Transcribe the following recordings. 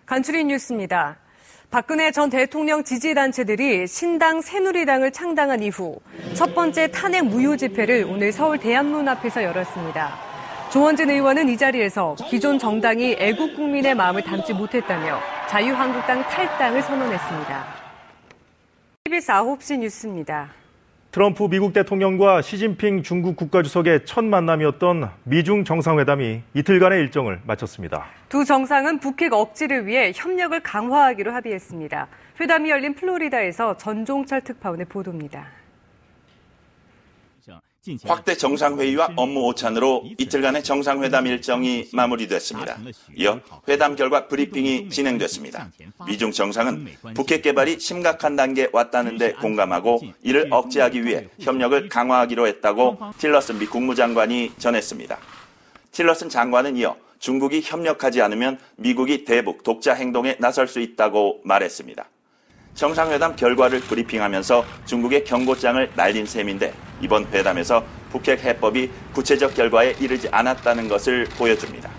간추린 뉴스입니다. 박근혜 전 대통령 지지단체들이 신당 새누리당을 창당한 이후 첫 번째 탄핵 무효 집회를 오늘 서울 대한문 앞에서 열었습니다. 조원진 의원은 이 자리에서 기존 정당이 애국 국민의 마음을 담지 못했다며 자유한국당 탈당을 선언했습니다. KBS 9시 뉴스입니다. 트럼프 미국 대통령과 시진핑 중국 국가주석의 첫 만남이었던 미중 정상회담이 이틀간의 일정을 마쳤습니다. 두 정상은 북핵 억지를 위해 협력을 강화하기로 합의했습니다. 회담이 열린 플로리다에서 전종철 특파원의 보도입니다. 확대 정상회의와 업무 오찬으로 이틀간의 정상회담 일정이 마무리됐습니다. 이어 회담 결과 브리핑이 진행됐습니다. 미중 정상은 북핵 개발이 심각한 단계에 왔다는 데 공감하고 이를 억제하기 위해 협력을 강화하기로 했다고 틸러슨 미 국무장관이 전했습니다. 틸러슨 장관은 이어 중국이 협력하지 않으면 미국이 대북 독자 행동에 나설 수 있다고 말했습니다. 정상회담 결과를 브리핑하면서 중국의 경고장을 날린 셈인데 이번 회담에서 북핵 해법이 구체적 결과에 이르지 않았다는 것을 보여줍니다.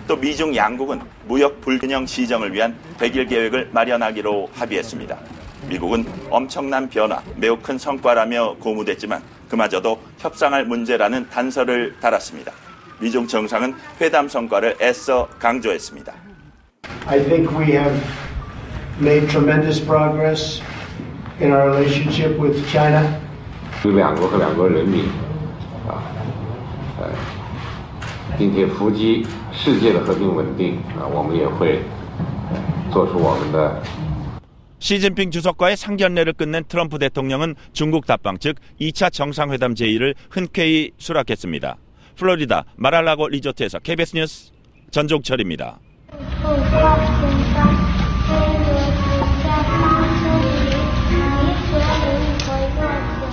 또 미중 양국은 무역 불균형 시정을 위한 100일 계획을 마련하기로 합의했습니다. 미국은 엄청난 변화, 매우 큰 성과라며 고무됐지만 그마저도 협상할 문제라는 단서를 달았습니다. 미중 정상은 회담 성과를 애써 강조했습니다. I think we have made tremendous progress in our relationship with China. 两国和两国人民并且扶植世界的和平稳定我们也会做出我们的 시진핑 주석과의 상견례를 끝낸 트럼프 대통령은 중국 답방 즉 2차 정상회담 제의를 흔쾌히 수락했습니다. 플로리다 마랄라고 리조트에서 KBS 뉴스 전종철입니다.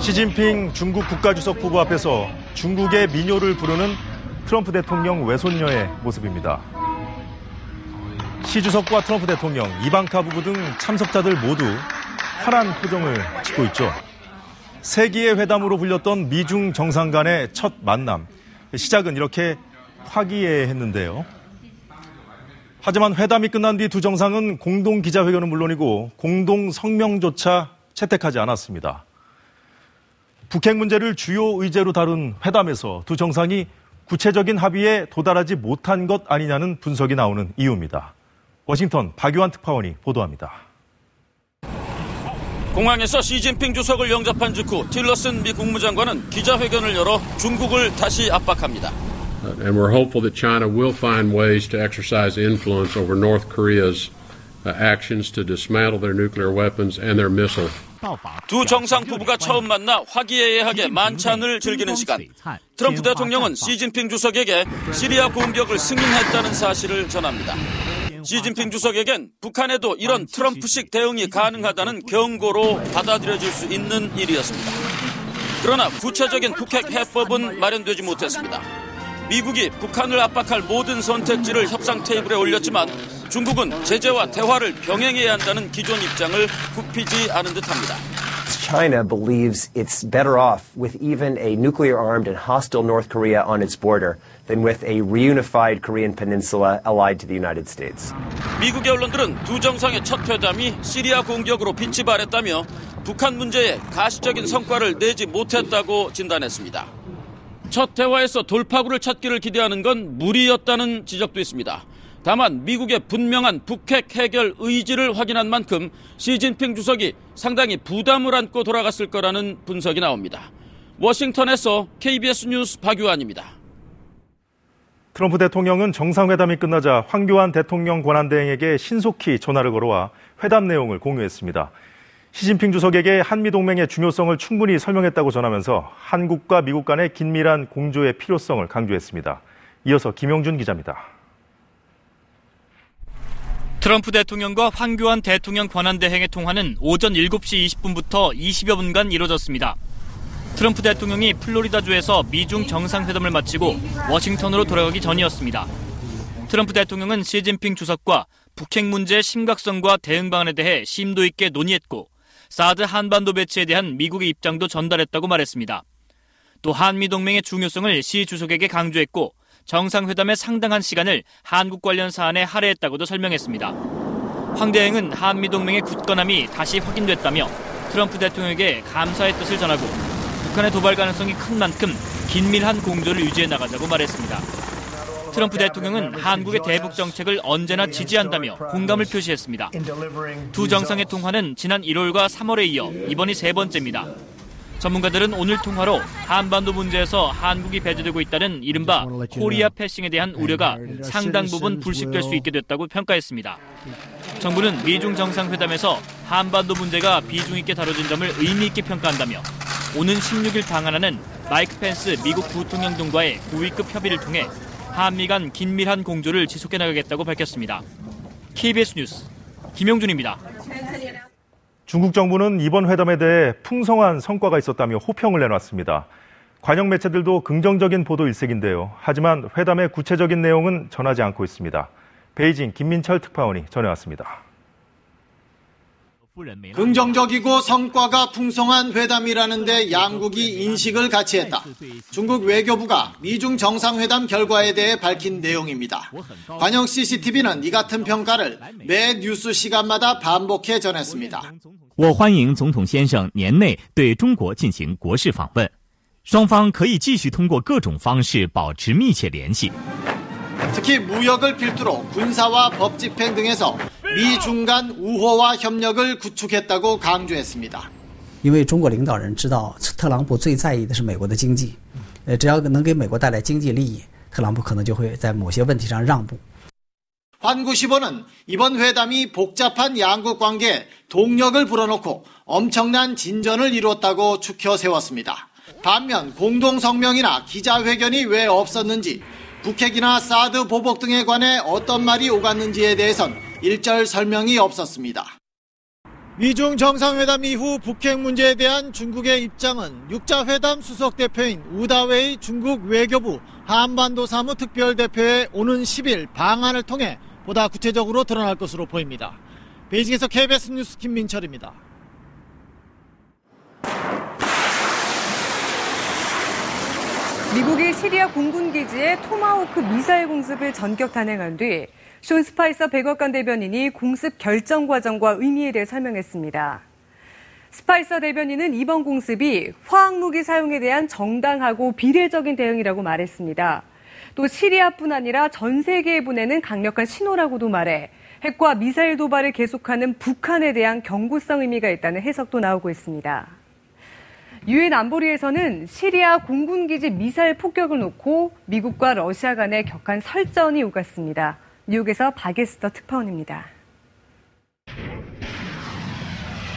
시진핑 중국 국가주석 부부 앞에서 중국의 민요를 부르는 트럼프 대통령 외손녀의 모습입니다. 시 주석과 트럼프 대통령, 이방카 부부 등 참석자들 모두 환한 표정을 짓고 있죠. 세기의 회담으로 불렸던 미중 정상 간의 첫 만남. 시작은 이렇게 화기애애했는데요. 하지만 회담이 끝난 뒤 두 정상은 공동 기자회견은 물론이고 공동 성명조차 채택하지 않았습니다. 북핵 문제를 주요 의제로 다룬 회담에서 두 정상이 구체적인 합의에 도달하지 못한 것 아니냐는 분석이 나오는 이유입니다. 워싱턴 박유한 특파원이 보도합니다. 공항에서 시진핑 주석을 영접한 직후 틸러슨 미 국무장관은 기자회견을 열어 중국을 다시 압박합니다. And we're hopeful that China will find ways to exercise influence over North Korea's actions to dismantle their nuclear weapons and their missile. 두 정상 부부가 처음 만나 화기애애하게 만찬을 즐기는 시간. 트럼프 대통령은 시진핑 주석에게 시리아 공격을 승인했다는 사실을 전합니다. 시진핑 주석에겐 북한에도 이런 트럼프식 대응이 가능하다는 경고로 받아들여질 수 있는 일이었습니다. 그러나 구체적인 북핵 해법은 마련되지 못했습니다. 미국이 북한을 압박할 모든 선택지를 협상 테이블에 올렸지만 중국은 제재와 대화를 병행해야 한다는 기존 입장을 굽히지 않은 듯합니다. China believes it's better off with even a nuclear-armed and hostile North Korea on its border than with a reunified Korean peninsula allied to the United States. 미국의 언론들은 두 정상의 첫 회담이 시리아 공격으로 빛이 발했다며 북한 문제에 가시적인 성과를 내지 못했다고 진단했습니다. 첫 대화에서 돌파구를 찾기를 기대하는 건 무리였다는 지적도 있습니다. 다만 미국의 분명한 북핵 해결 의지를 확인한 만큼 시진핑 주석이 상당히 부담을 안고 돌아갔을 거라는 분석이 나옵니다. 워싱턴에서 KBS 뉴스 박유한입니다. 트럼프 대통령은 정상회담이 끝나자 황교안 대통령 권한대행에게 신속히 전화를 걸어와 회담 내용을 공유했습니다. 시진핑 주석에게 한미동맹의 중요성을 충분히 설명했다고 전하면서 한국과 미국 간의 긴밀한 공조의 필요성을 강조했습니다. 이어서 김영준 기자입니다. 트럼프 대통령과 황교안 대통령 권한대행의 통화는 오전 7시 20분부터 20여 분간 이뤄졌습니다. 트럼프 대통령이 플로리다주에서 미중 정상회담을 마치고 워싱턴으로 돌아가기 전이었습니다. 트럼프 대통령은 시진핑 주석과 북핵 문제의 심각성과 대응 방안에 대해 심도 있게 논의했고 사드 한반도 배치에 대한 미국의 입장도 전달했다고 말했습니다. 또 한미동맹의 중요성을 시 주석에게 강조했고 정상회담의 상당한 시간을 한국 관련 사안에 할애했다고도 설명했습니다. 황 대행은 한미동맹의 굳건함이 다시 확인됐다며 트럼프 대통령에게 감사의 뜻을 전하고 북한의 도발 가능성이 큰 만큼 긴밀한 공조를 유지해 나가자고 말했습니다. 트럼프 대통령은 한국의 대북 정책을 언제나 지지한다며 공감을 표시했습니다. 두 정상의 통화는 지난 1월과 3월에 이어 이번이 세 번째입니다. 전문가들은 오늘 통화로 한반도 문제에서 한국이 배제되고 있다는 이른바 코리아 패싱에 대한 우려가 상당 부분 불식될 수 있게 됐다고 평가했습니다. 정부는 미중 정상회담에서 한반도 문제가 비중 있게 다뤄진 점을 의미 있게 평가한다며 오는 16일 방한하는 마이크 펜스 미국 부통령 등과의 고위급 협의를 통해 한미 간 긴밀한 공조를 지속해 나가겠다고 밝혔습니다. KBS 뉴스 김용준입니다. 중국 정부는 이번 회담에 대해 풍성한 성과가 있었다며 호평을 내놨습니다. 관영 매체들도 긍정적인 보도 일색인데요. 하지만 회담의 구체적인 내용은 전하지 않고 있습니다. 베이징 김민철 특파원이 전해왔습니다. 긍정적이고 성과가 풍성한 회담이라는 데 양국이 인식을 같이 했다. 중국 외교부가 미중 정상회담 결과에 대해 밝힌 내용입니다. 관영 CCTV는 이 같은 평가를 매 뉴스 시간마다 반복해 전했습니다. 我欢迎总统先生年内对中国进行国事访问，双方可以继续通过各种方式保持密切联系。 특히 무역을 필두로 군사와 법 집행 등에서 미중 간 우호와 협력을 구축했다고 강조했습니다. 因为中国领导人知道特朗普最在意的是美国的经济，只要能给美国带来经济利益，特朗普可能就会在某些问题上让步。 환구시보는 이번 회담이 복잡한 양국 관계에 동력을 불어넣고 엄청난 진전을 이뤘다고 추켜 세웠습니다. 반면 공동성명이나 기자회견이 왜 없었는지, 북핵이나 사드 보복 등에 관해 어떤 말이 오갔는지에 대해선 일절 설명이 없었습니다. 미중 정상회담 이후 북핵 문제에 대한 중국의 입장은 6자 회담 수석대표인 우다웨이 중국 외교부 한반도 사무 특별대표의 오는 10일 방한을 통해 보다 구체적으로 드러날 것으로 보입니다. 베이징에서 KBS 뉴스 김민철입니다. 미국이 시리아 공군기지에 토마호크 미사일 공습을 전격 단행한 뒤 숀 스파이서 백악관 대변인이 공습 결정 과정과 의미에 대해 설명했습니다. 스파이서 대변인은 이번 공습이 화학무기 사용에 대한 정당하고 비례적인 대응이라고 말했습니다. 또 시리아뿐 아니라 전 세계에 보내는 강력한 신호라고도 말해 핵과 미사일 도발을 계속하는 북한에 대한 경고성 의미가 있다는 해석도 나오고 있습니다. 유엔 안보리에서는 시리아 공군기지 미사일 폭격을 놓고 미국과 러시아 간의 격한 설전이 오갔습니다. 뉴욕에서 박예스더 특파원입니다.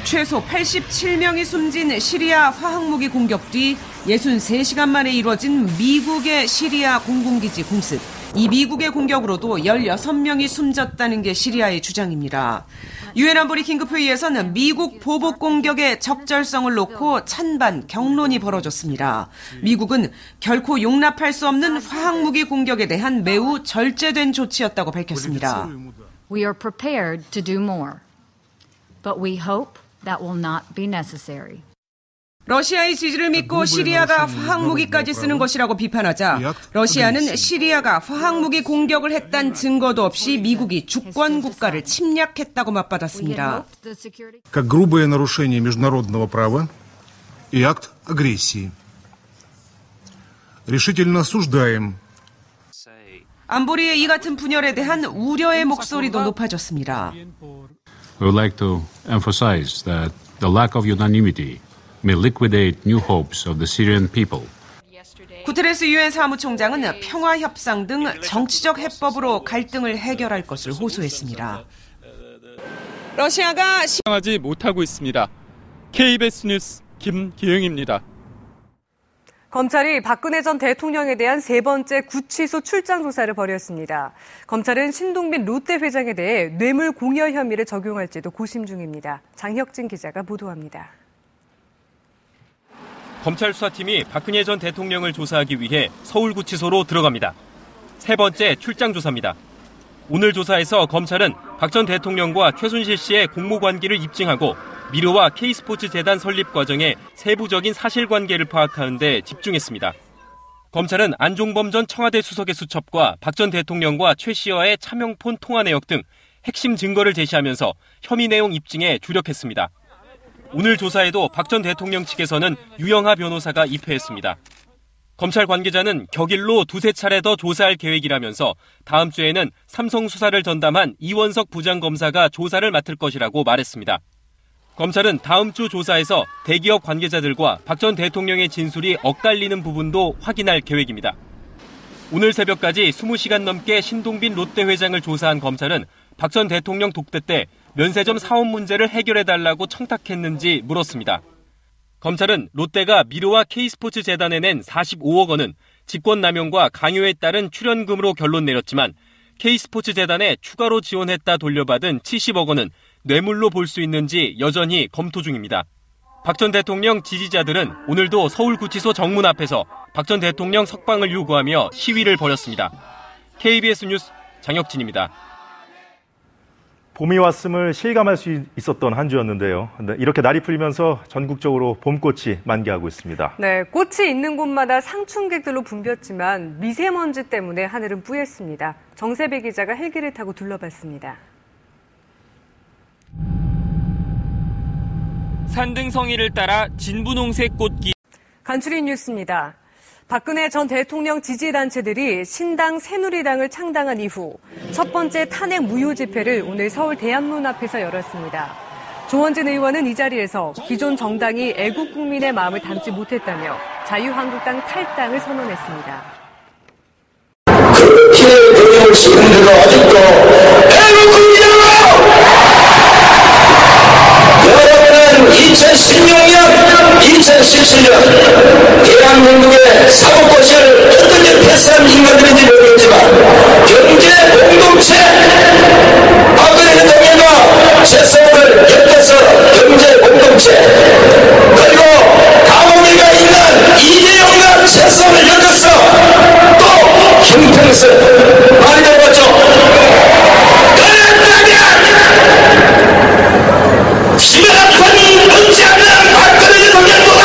최소 87명이 숨진 시리아 화학무기 공격 뒤 63시간 만에 이루어진 미국의 시리아 공군기지 공습. 이 미국의 공격으로도 16명이 숨졌다는 게 시리아의 주장입니다. 유엔 안보리 긴급회의에서는 미국 보복 공격의 적절성을 놓고 찬반 격론이 벌어졌습니다. 미국은 결코 용납할 수 없는 화학무기 공격에 대한 매우 절제된 조치였다고 밝혔습니다. We are prepared to do more, but we hope that will not be necessary. 러시아의 지지를 믿고 시리아가 화학무기까지 쓰는 것이라고 비판하자 러시아는 시리아가 화학무기 공격을 했다는 증거도 없이 미국이 주권 국가를 침략했다고 맞받았습니다. Как грубое нарушение международного права и акт агрессии. Решительно осуждаем. 안보리의 이 같은 분열에 대한 우려의 목소리도 높아졌습니다. We would like to emphasize that the lack of unanimity may liquidate new hopes of the Syrian people. 구테레스 유엔 사무총장은 평화 협상 등 정치적 해법으로 갈등을 해결할 것을 호소했습니다. 러시아가 하지 못하고 있습니다. KBS 뉴스 김기흥입니다. 검찰이 박근혜 전 대통령에 대한 세 번째 구치소 출장 조사를 벌였습니다. 검찰은 신동빈 롯데 회장에 대해 뇌물 공여 혐의를 적용할지도 고심 중입니다. 장혁진 기자가 보도합니다. 검찰 수사팀이 박근혜 전 대통령을 조사하기 위해 서울구치소로 들어갑니다. 세 번째 출장 조사입니다. 오늘 조사에서 검찰은 박 전 대통령과 최순실 씨의 공모관계를 입증하고 미르와 K스포츠 재단 설립 과정의 세부적인 사실관계를 파악하는 데 집중했습니다. 검찰은 안종범 전 청와대 수석의 수첩과 박 전 대통령과 최 씨와의 차명폰 통화 내역 등 핵심 증거를 제시하면서 혐의 내용 입증에 주력했습니다. 오늘 조사에도 박 전 대통령 측에서는 유영하 변호사가 입회했습니다. 검찰 관계자는 격일로 두세 차례 더 조사할 계획이라면서 다음 주에는 삼성 수사를 전담한 이원석 부장검사가 조사를 맡을 것이라고 말했습니다. 검찰은 다음 주 조사에서 대기업 관계자들과 박 전 대통령의 진술이 엇갈리는 부분도 확인할 계획입니다. 오늘 새벽까지 20시간 넘게 신동빈 롯데 회장을 조사한 검찰은 박 전 대통령 독대 때 면세점 사업 문제를 해결해달라고 청탁했는지 물었습니다. 검찰은 롯데가 미르와 K스포츠 재단에 낸 45억 원은 직권남용과 강요에 따른 출연금으로 결론 내렸지만 K스포츠 재단에 추가로 지원했다 돌려받은 70억 원은 뇌물로 볼 수 있는지 여전히 검토 중입니다. 박 전 대통령 지지자들은 오늘도 서울구치소 정문 앞에서 박 전 대통령 석방을 요구하며 시위를 벌였습니다. KBS 뉴스 장혁진입니다. 봄이 왔음을 실감할 수 있었던 한 주였는데요. 이렇게 날이 풀리면서 전국적으로 봄꽃이 만개하고 있습니다. 네, 꽃이 있는 곳마다 상춘객들로 붐볐지만 미세먼지 때문에 하늘은 뿌였습니다. 정세배 기자가 헬기를 타고 둘러봤습니다. 산등성이를 따라 진분홍색 꽃기. 간추린 뉴스입니다. 박근혜 전 대통령 지지단체들이 신당 새누리당을 창당한 이후 첫 번째 탄핵 무효 집회를 오늘 서울 대한문 앞에서 열었습니다. 조원진 의원은 이 자리에서 기존 정당이 애국 국민의 마음을 담지 못했다며 자유한국당 탈당을 선언했습니다. 그렇게 되어오시는데도 아직도 애국 국민이라고! 여러분은 2016년, 2017년 대한민국의 사법고시를 어떻게 패스한 인간들인지 모르겠지만 경제 공동체 박근혜 대통령과 최성을 엮어서 경제 공동체 그리고 감옥에가 있는 이재용과 최성을 엮어서 또 형평성 많이 들어봤죠? 지하권이 얻지 않는 박근혜 대통령보다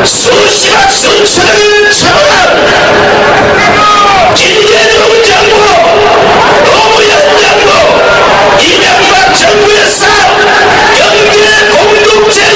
수십억 수천을 처벌한 김대중 정부, 노무현 정부, 이명박 정부에서 경제 공동체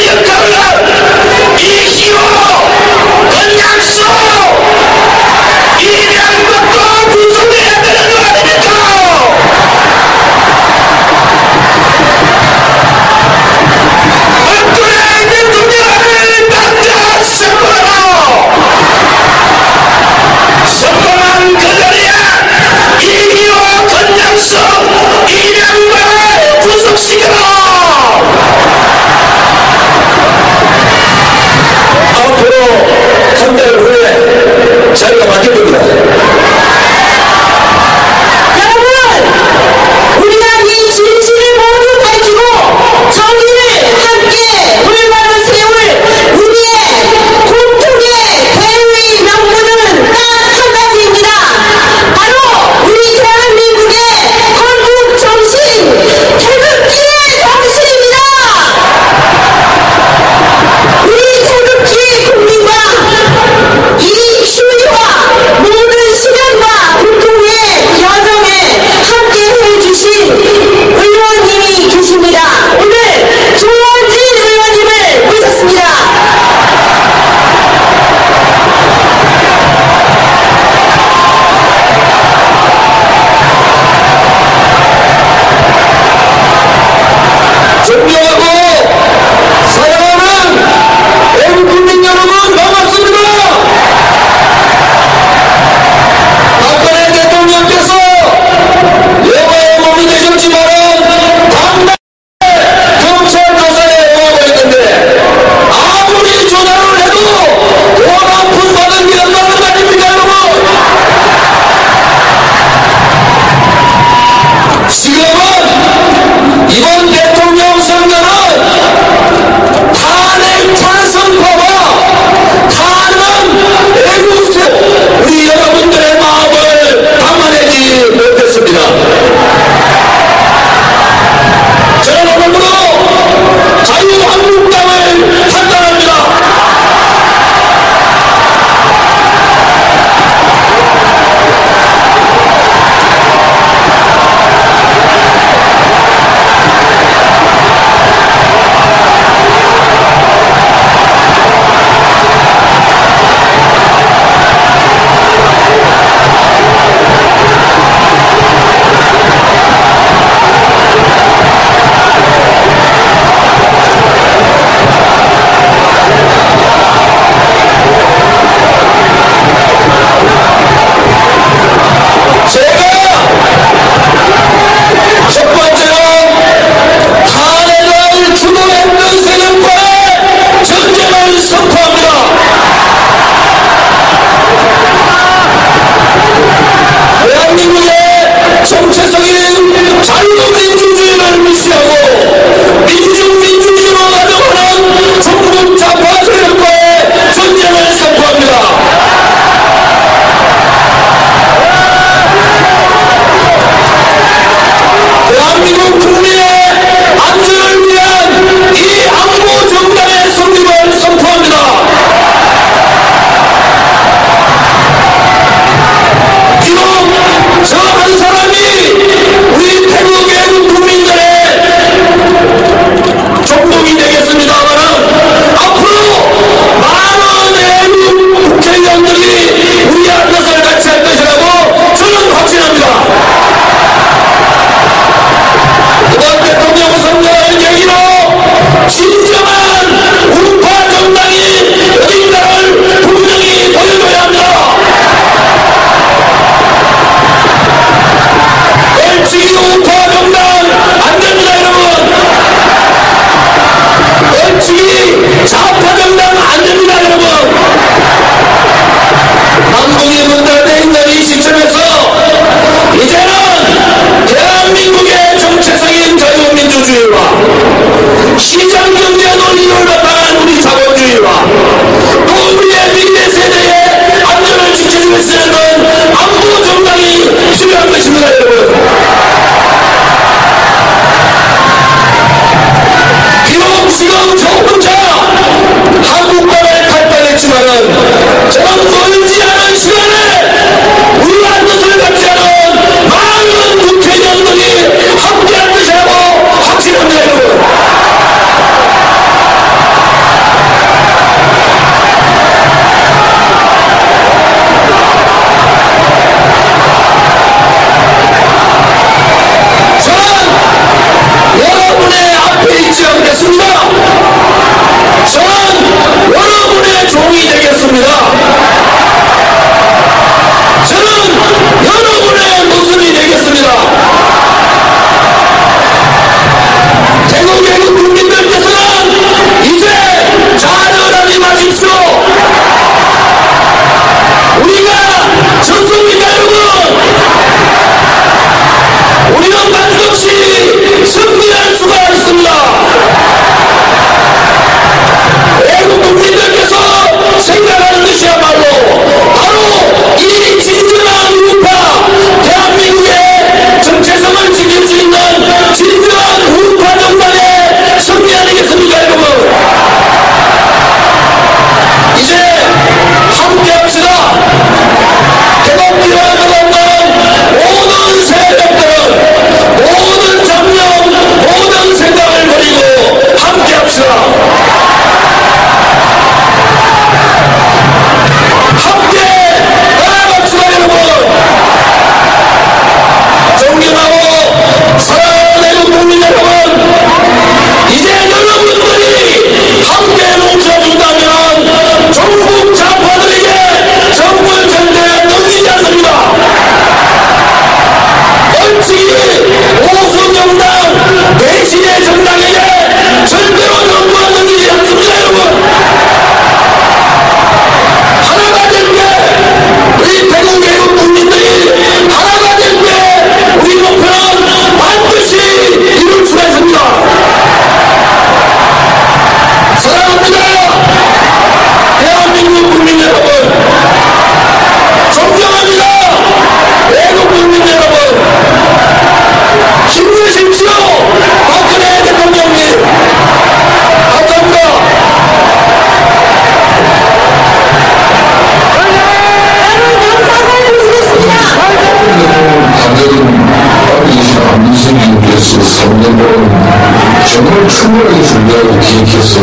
3년도는 정말 충분하게 준비하고 기획해서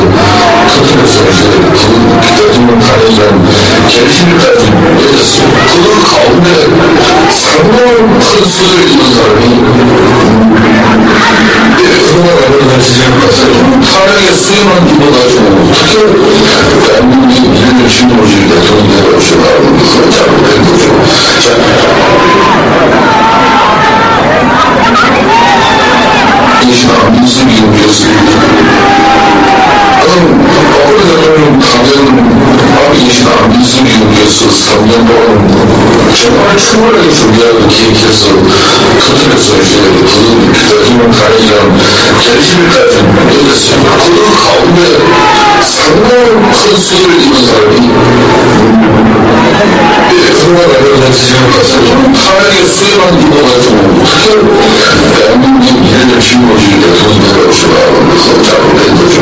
터뜨려서 이제 그 기다리는 가능한 결실까지 내렸습니다. 그 가운데 상당한 큰 수를 이룬 사람이 그동안 지지를 가서 탄핵의 수혜만 입어가지고 어떻게 대한민국이 미래를 짊어질 대통령이 되어오시라는 그런 잘못된 거죠. 민수기 의원이었습니다. 박근혜 대통령 가면 이신아 민수기 의원께서 3년 동안 정말 충분하게 준비하고 기획해서 터뜨려서 이제 그 기다리는 가능한 결실까지 내렸습니다. 그 가운데 상당한 큰 수를 이룬 사람이 그동안 지지를 가서 탄핵의 수혜만 입어가지고 어떻게 대한민국의 미래를 짊어질 대통령이 되어오시라는 그런 잘못된 거죠.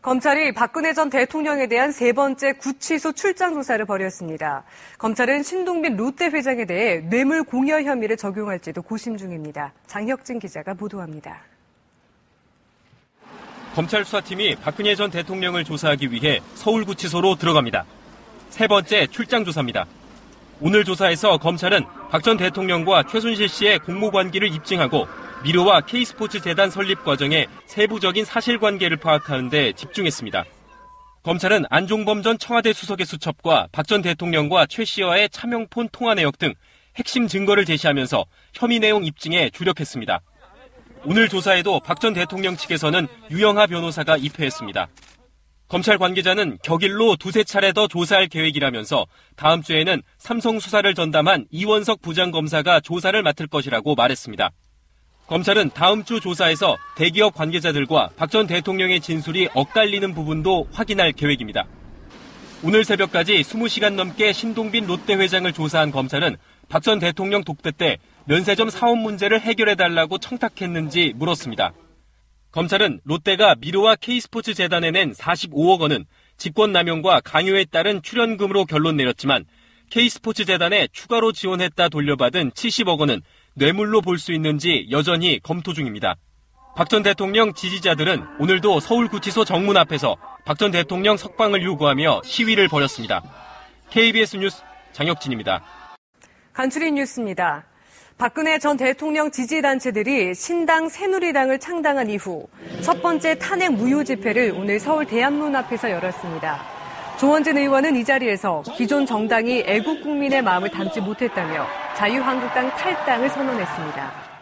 검찰이 박근혜 전 대통령에 대한 세 번째 구치소 출장 조사를 벌였습니다. 검찰은 신동빈 롯데 회장에 대해 뇌물 공여 혐의를 적용할지도 고심 중입니다. 장혁진 기자가 보도합니다. 검찰 수사팀이 박근혜 전 대통령을 조사하기 위해 서울구치소로 들어갑니다. 세 번째 출장 조사입니다. 오늘 조사에서 검찰은 박 전 대통령과 최순실 씨의 공모관계를 입증하고 미르와 K스포츠 재단 설립 과정의 세부적인 사실관계를 파악하는 데 집중했습니다. 검찰은 안종범 전 청와대 수석의 수첩과 박 전 대통령과 최 씨와의 차명폰 통화 내역 등 핵심 증거를 제시하면서 혐의 내용 입증에 주력했습니다. 오늘 조사에도 박 전 대통령 측에서는 유영하 변호사가 입회했습니다. 검찰 관계자는 격일로 두세 차례 더 조사할 계획이라면서 다음 주에는 삼성 수사를 전담한 이원석 부장검사가 조사를 맡을 것이라고 말했습니다. 검찰은 다음 주 조사에서 대기업 관계자들과 박 전 대통령의 진술이 엇갈리는 부분도 확인할 계획입니다. 오늘 새벽까지 20시간 넘게 신동빈 롯데 회장을 조사한 검찰은 박 전 대통령 독대 때 면세점 사업 문제를 해결해달라고 청탁했는지 물었습니다. 검찰은 롯데가 미르와 K스포츠 재단에 낸 45억 원은 직권남용과 강요에 따른 출연금으로 결론 내렸지만 K스포츠 재단에 추가로 지원했다 돌려받은 70억 원은 뇌물로 볼 수 있는지 여전히 검토 중입니다. 박 전 대통령 지지자들은 오늘도 서울구치소 정문 앞에서 박 전 대통령 석방을 요구하며 시위를 벌였습니다. KBS 뉴스 장혁진입니다. 간추린 뉴스입니다. 박근혜 전 대통령 지지단체들이 신당 새누리당을 창당한 이후 첫 번째 탄핵 무효 집회를 오늘 서울 대한문 앞에서 열었습니다. 조원진 의원은 이 자리에서 기존 정당이 애국 국민의 마음을 담지 못했다며 자유한국당 탈당을 선언했습니다.